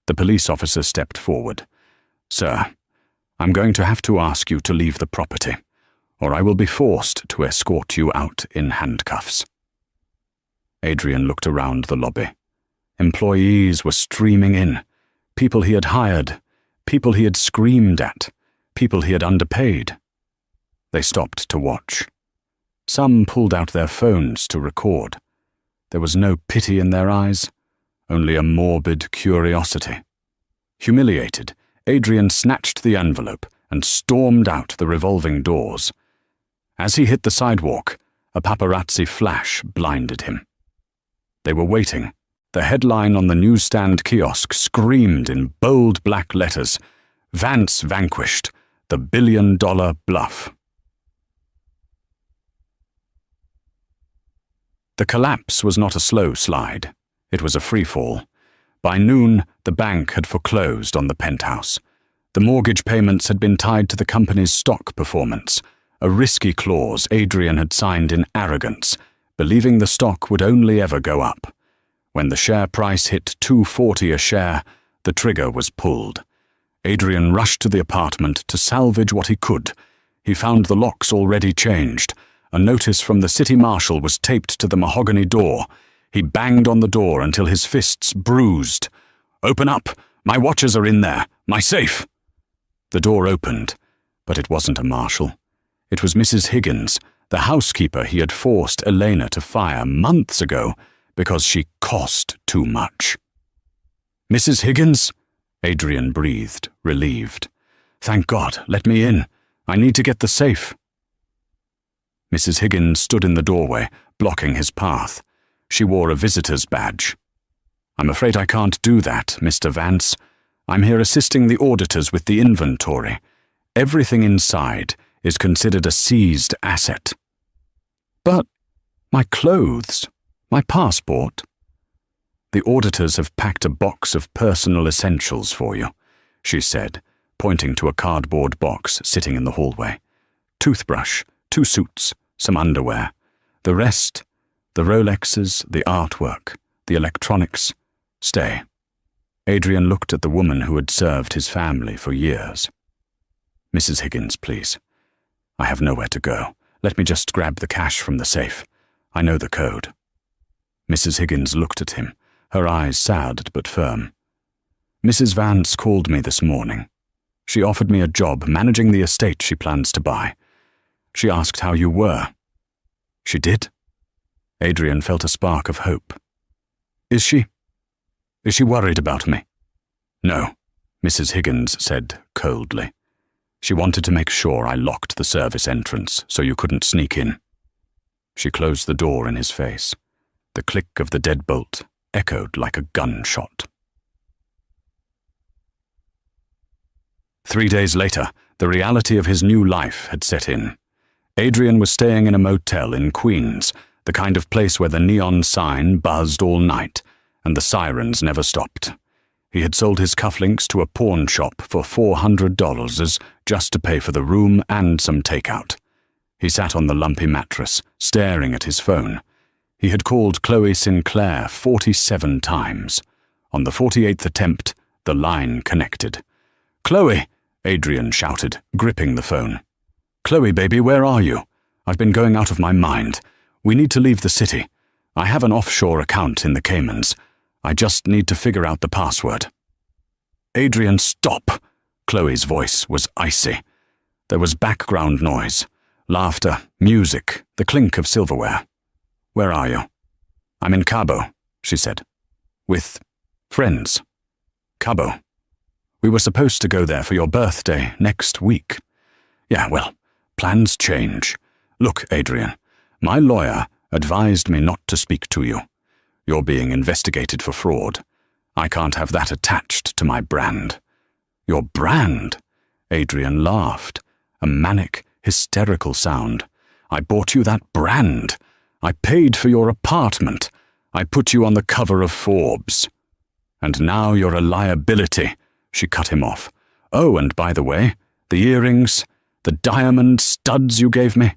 The police officer stepped forward. "Sir, I'm going to have to ask you to leave the property, or I will be forced to escort you out in handcuffs." Adrian looked around the lobby. Employees were streaming in, people he had hired, people he had screamed at, people he had underpaid. They stopped to watch. Some pulled out their phones to record. There was no pity in their eyes, only a morbid curiosity. Humiliated, Adrian snatched the envelope and stormed out the revolving doors. As he hit the sidewalk, a paparazzi flash blinded him. They were waiting. The headline on the newsstand kiosk screamed in bold black letters, "Vance vanquished, the billion-dollar bluff." The collapse was not a slow slide. It was a freefall. By noon, the bank had foreclosed on the penthouse. The mortgage payments had been tied to the company's stock performance, a risky clause Adrian had signed in arrogance, believing the stock would only ever go up. When the share price hit $2.40 a share, the trigger was pulled. Adrian rushed to the apartment to salvage what he could. He found the locks already changed. A notice from the city marshal was taped to the mahogany door. He banged on the door until his fists bruised. "Open up! My watches are in there! My safe!" The door opened, but it wasn't a marshal. It was Mrs. Higgins, the housekeeper he had forced Elena to fire months ago because she cost too much. Mrs. Higgins? Adrian breathed, relieved. Thank God, let me in. I need to get the safe. Mrs. Higgins stood in the doorway, blocking his path. She wore a visitor's badge. I'm afraid I can't do that, Mr. Vance. I'm here assisting the auditors with the inventory. Everything inside is considered a seized asset. But my clothes, my passport. The auditors have packed a box of personal essentials for you, she said, pointing to a cardboard box sitting in the hallway. Toothbrush, 2 suits, some underwear. The rest, the Rolexes, the artwork, the electronics. Stay. Adrian looked at the woman who had served his family for years. Mrs. Higgins, please. I have nowhere to go. Let me just grab the cash from the safe. I know the code. Mrs. Higgins looked at him, her eyes sad but firm. Mrs. Vance called me this morning. She offered me a job managing the estate she plans to buy. She asked how you were. She did? Adrian felt a spark of hope. Is she worried about me? No, Mrs. Higgins said coldly. She wanted to make sure I locked the service entrance so you couldn't sneak in. She closed the door in his face. The click of the deadbolt echoed like a gunshot. 3 days later, the reality of his new life had set in. Adrian was staying in a motel in Queens, the kind of place where the neon sign buzzed all night, and the sirens never stopped. He had sold his cufflinks to a pawn shop for $400 just to pay for the room and some takeout. He sat on the lumpy mattress, staring at his phone. He had called Chloe Sinclair 47 times. On the 48th attempt, the line connected. "Chloe!" Adrian shouted, gripping the phone. "Chloe, baby, where are you? I've been going out of my mind. We need to leave the city. I have an offshore account in the Caymans. I just need to figure out the password." "Adrian, stop!" Chloe's voice was icy. There was background noise, laughter, music, the clink of silverware. "Where are you?" "I'm in Cabo," she said. "With friends." "Cabo? We were supposed to go there for your birthday next week." "Yeah, well, plans change. Look, Adrian, my lawyer advised me not to speak to you. You're being investigated for fraud. I can't have that attached to my brand." "Your brand?" Adrian laughed, a manic, hysterical sound. "I bought you that brand. I paid for your apartment. I put you on the cover of Forbes. And now you're a liability," she cut him off. "Oh, and by the way, the earrings, the diamond studs you gave me,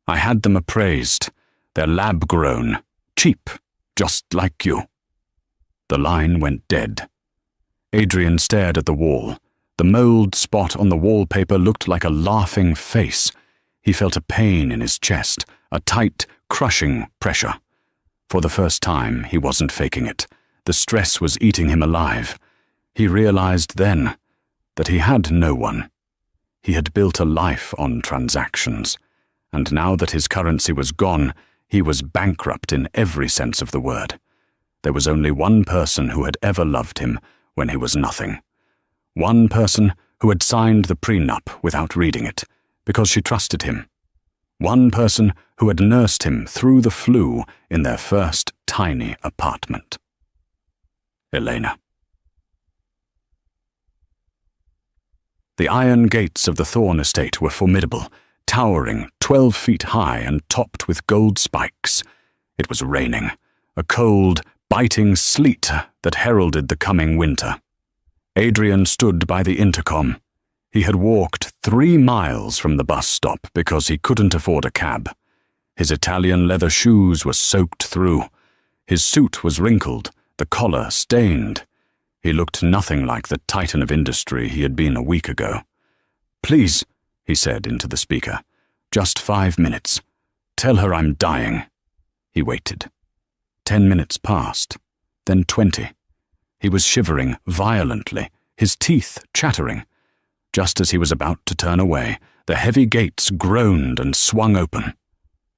I had them appraised. They're lab-grown, cheap, just like you." The line went dead. Adrian stared at the wall. The mold spot on the wallpaper looked like a laughing face. He felt a pain in his chest, a tight, crushing pressure. For the first time, he wasn't faking it. The stress was eating him alive. He realized then that he had no one. He had built a life on transactions, and now that his currency was gone, he was bankrupt in every sense of the word. There was only one person who had ever loved him when he was nothing. One person who had signed the prenup without reading it, because she trusted him. One person who had nursed him through the flu in their first tiny apartment. Elena. The iron gates of the Thorne estate were formidable, towering 12 feet high and topped with gold spikes. It was raining, a cold, biting sleet that heralded the coming winter. Adrian stood by the intercom. He had walked 3 miles from the bus stop because he couldn't afford a cab. His Italian leather shoes were soaked through. His suit was wrinkled, the collar stained. He looked nothing like the titan of industry he had been a week ago. "Please," he said into the speaker, "just 5 minutes. Tell her I'm dying." He waited. 10 minutes passed, then 20. He was shivering violently, his teeth chattering. Just as he was about to turn away, the heavy gates groaned and swung open.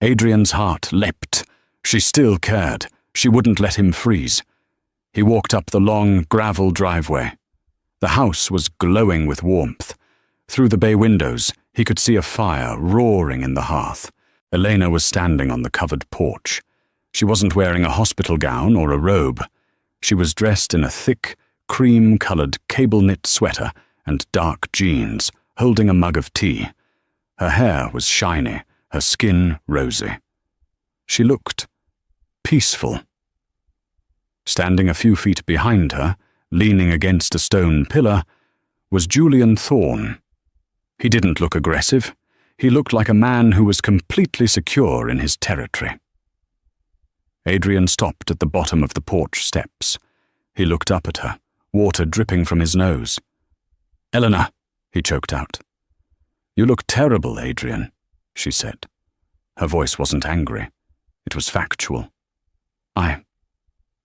Adrian's heart leapt. She still cared. She wouldn't let him freeze. He walked up the long gravel driveway. The house was glowing with warmth. Through the bay windows, he could see a fire roaring in the hearth. Elena was standing on the covered porch. She wasn't wearing a hospital gown or a robe. She was dressed in a thick, cream-colored cable-knit sweater and dark jeans, holding a mug of tea. Her hair was shiny, her skin rosy. She looked peaceful. Standing a few feet behind her, leaning against a stone pillar, was Julian Thorne. He didn't look aggressive. He looked like a man who was completely secure in his territory. Adrian stopped at the bottom of the porch steps. He looked up at her, water dripping from his nose. "Eleanor," he choked out. "You look terrible, Adrian," she said. Her voice wasn't angry. It was factual.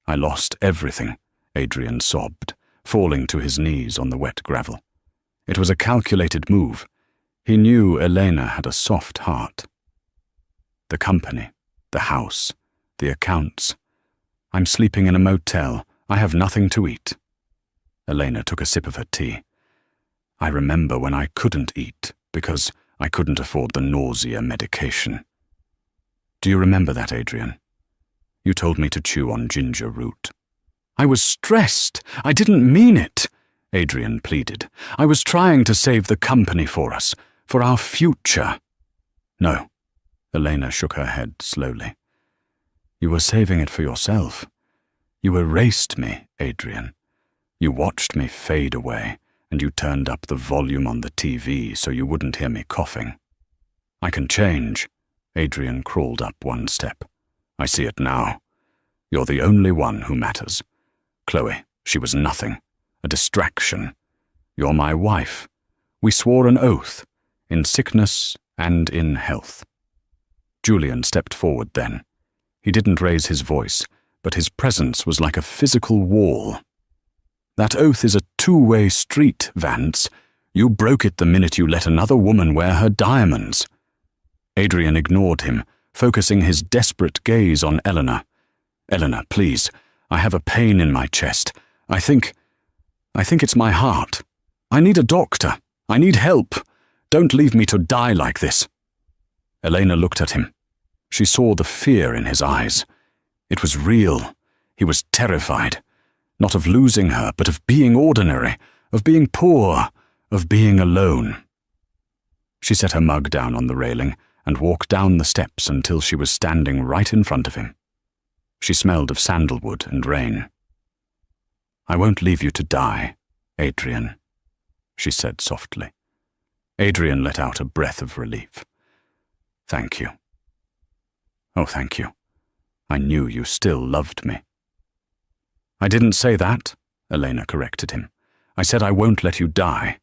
I lost everything," Adrian sobbed, falling to his knees on the wet gravel. It was a calculated move. He knew Elena had a soft heart. "The company, the house, the accounts. I'm sleeping in a motel. I have nothing to eat." Elena took a sip of her tea. "I remember when I couldn't eat because I couldn't afford the nausea medication. Do you remember that, Adrian? You told me to chew on ginger root." "I was stressed. I didn't mean it," Adrian pleaded. "I was trying to save the company for us, for our future." "No," Elena shook her head slowly. "You were saving it for yourself. You erased me, Adrian. You watched me fade away, and you turned up the volume on the TV so you wouldn't hear me coughing. I can change." Adrian crawled up one step. "I see it now. You're the only one who matters. Chloe, she was nothing, a distraction. You're my wife. We swore an oath, in sickness and in health." Julian stepped forward then. He didn't raise his voice, but his presence was like a physical wall. "That oath is a two-way street, Vance. You broke it the minute you let another woman wear her diamonds." Adrian ignored him, focusing his desperate gaze on Eleanor. "Eleanor, please. I have a pain in my chest. I think it's my heart. I need a doctor. I need help. Don't leave me to die like this." Elena looked at him. She saw the fear in his eyes. It was real. He was terrified. Not of losing her, but of being ordinary, of being poor, of being alone. She set her mug down on the railing and walked down the steps until she was standing right in front of him. She smelled of sandalwood and rain. "I won't leave you to die, Adrian," she said softly. Adrian let out a breath of relief. "Thank you." "Oh, thank you. I knew you still loved me." "I didn't say that," Elena corrected him. "I said I won't let you die,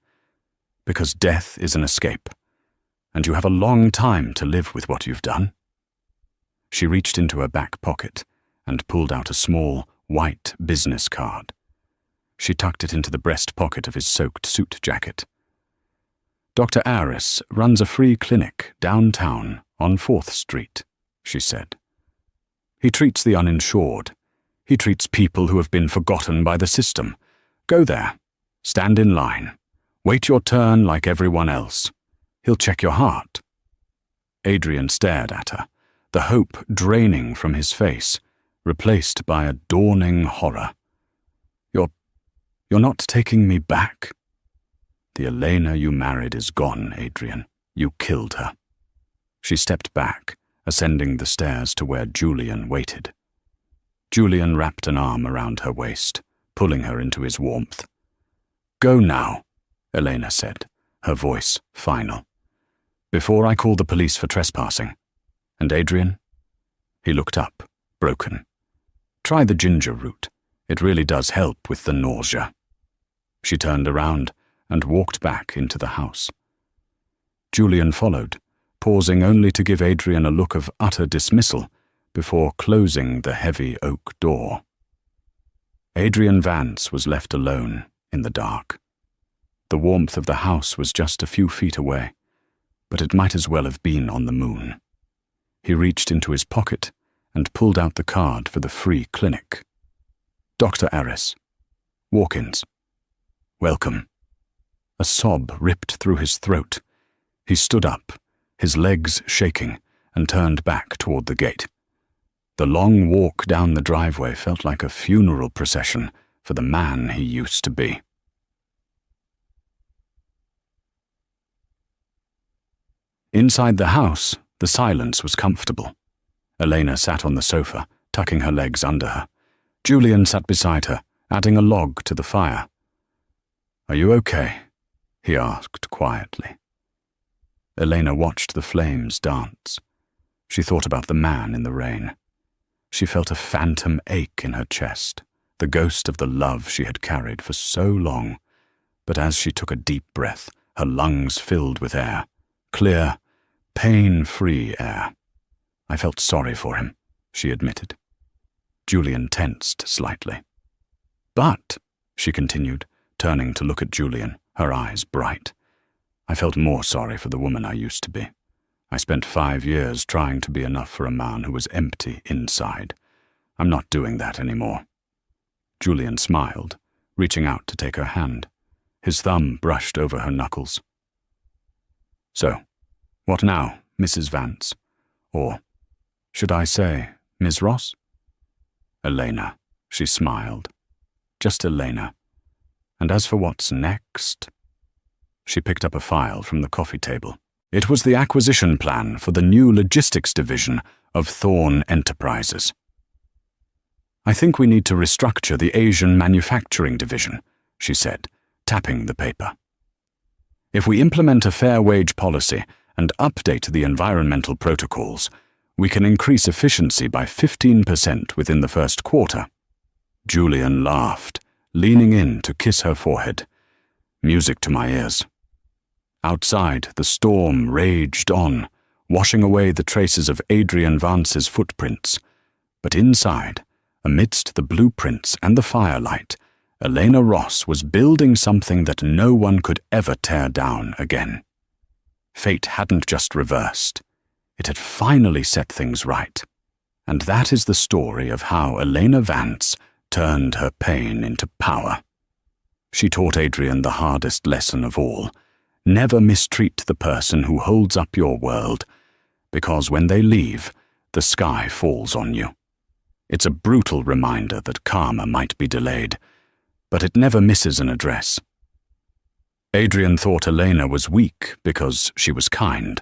because death is an escape, and you have a long time to live with what you've done." She reached into her back pocket and pulled out a small, white business card. She tucked it into the breast pocket of his soaked suit jacket. "Dr. Aris runs a free clinic downtown on 4th Street, she said. "He treats the uninsured. He treats people who have been forgotten by the system. Go there. Stand in line. Wait your turn like everyone else. He'll check your heart." Adrian stared at her, the hope draining from his face, replaced by a dawning horror. You're not taking me back?" "The Elena you married is gone, Adrian. You killed her." She stepped back, ascending the stairs to where Julian waited. Julian wrapped an arm around her waist, pulling her into his warmth. "Go now," Elena said, her voice final. "Before I call the police for trespassing. And Adrian?" He looked up, broken. "Try the ginger root. It really does help with the nausea." She turned around and walked back into the house. Julian followed, pausing only to give Adrian a look of utter dismissal before closing the heavy oak door. Adrian Vance was left alone in the dark. The warmth of the house was just a few feet away, but it might as well have been on the moon. He reached into his pocket and pulled out the card for the free clinic. Dr. Aris. Walk-ins. Welcome. A sob ripped through his throat. He stood up, his legs shaking, and turned back toward the gate. The long walk down the driveway felt like a funeral procession for the man he used to be. Inside the house, the silence was comfortable. Elena sat on the sofa, tucking her legs under her. Julian sat beside her, adding a log to the fire. "Are you okay?" he asked quietly. Elena watched the flames dance. She thought about the man in the rain. She felt a phantom ache in her chest, the ghost of the love she had carried for so long. But as she took a deep breath, her lungs filled with air, clear, pain-free air. "I felt sorry for him," she admitted. Julian tensed slightly. "But," she continued, turning to look at Julian, her eyes bright, "I felt more sorry for the woman I used to be. I spent 5 years trying to be enough for a man who was empty inside. I'm not doing that anymore." Julian smiled, reaching out to take her hand. His thumb brushed over her knuckles. "So, what now, Mrs. Vance? Or, should I say, Ms. Ross?" "Elena," she smiled. "Just Elena. And as for what's next..." She picked up a file from the coffee table. It was the acquisition plan for the new logistics division of Thorn Enterprises. "I think we need to restructure the Asian manufacturing division," she said, tapping the paper. "If we implement a fair wage policy and update the environmental protocols, we can increase efficiency by 15% within the first quarter." Julian laughed, leaning in to kiss her forehead. Music to my ears. Outside, the storm raged on, washing away the traces of Adrian Vance's footprints. But inside, amidst the blueprints and the firelight, Elena Ross was building something that no one could ever tear down again. Fate hadn't just reversed. It had finally set things right. And that is the story of how Elena Vance turned her pain into power. She taught Adrian the hardest lesson of all. Never mistreat the person who holds up your world, because when they leave, the sky falls on you. It's a brutal reminder that karma might be delayed, but it never misses an address. Adrian thought Elena was weak because she was kind,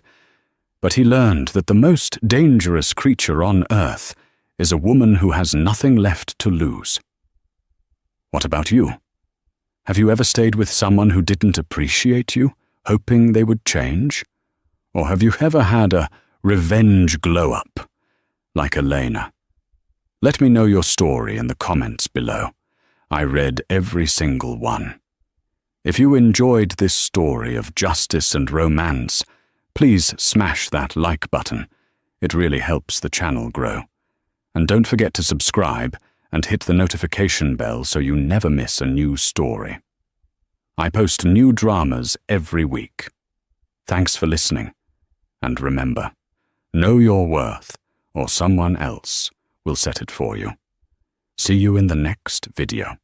but he learned that the most dangerous creature on earth is a woman who has nothing left to lose. What about you? Have you ever stayed with someone who didn't appreciate you, hoping they would change? Or have you ever had a revenge glow-up, like Elena? Let me know your story in the comments below. I read every single one. If you enjoyed this story of justice and romance, please smash that like button. It really helps the channel grow. And don't forget to subscribe and hit the notification bell so you never miss a new story. I post new dramas every week. Thanks for listening. And remember, know your worth, or someone else will set it for you. See you in the next video.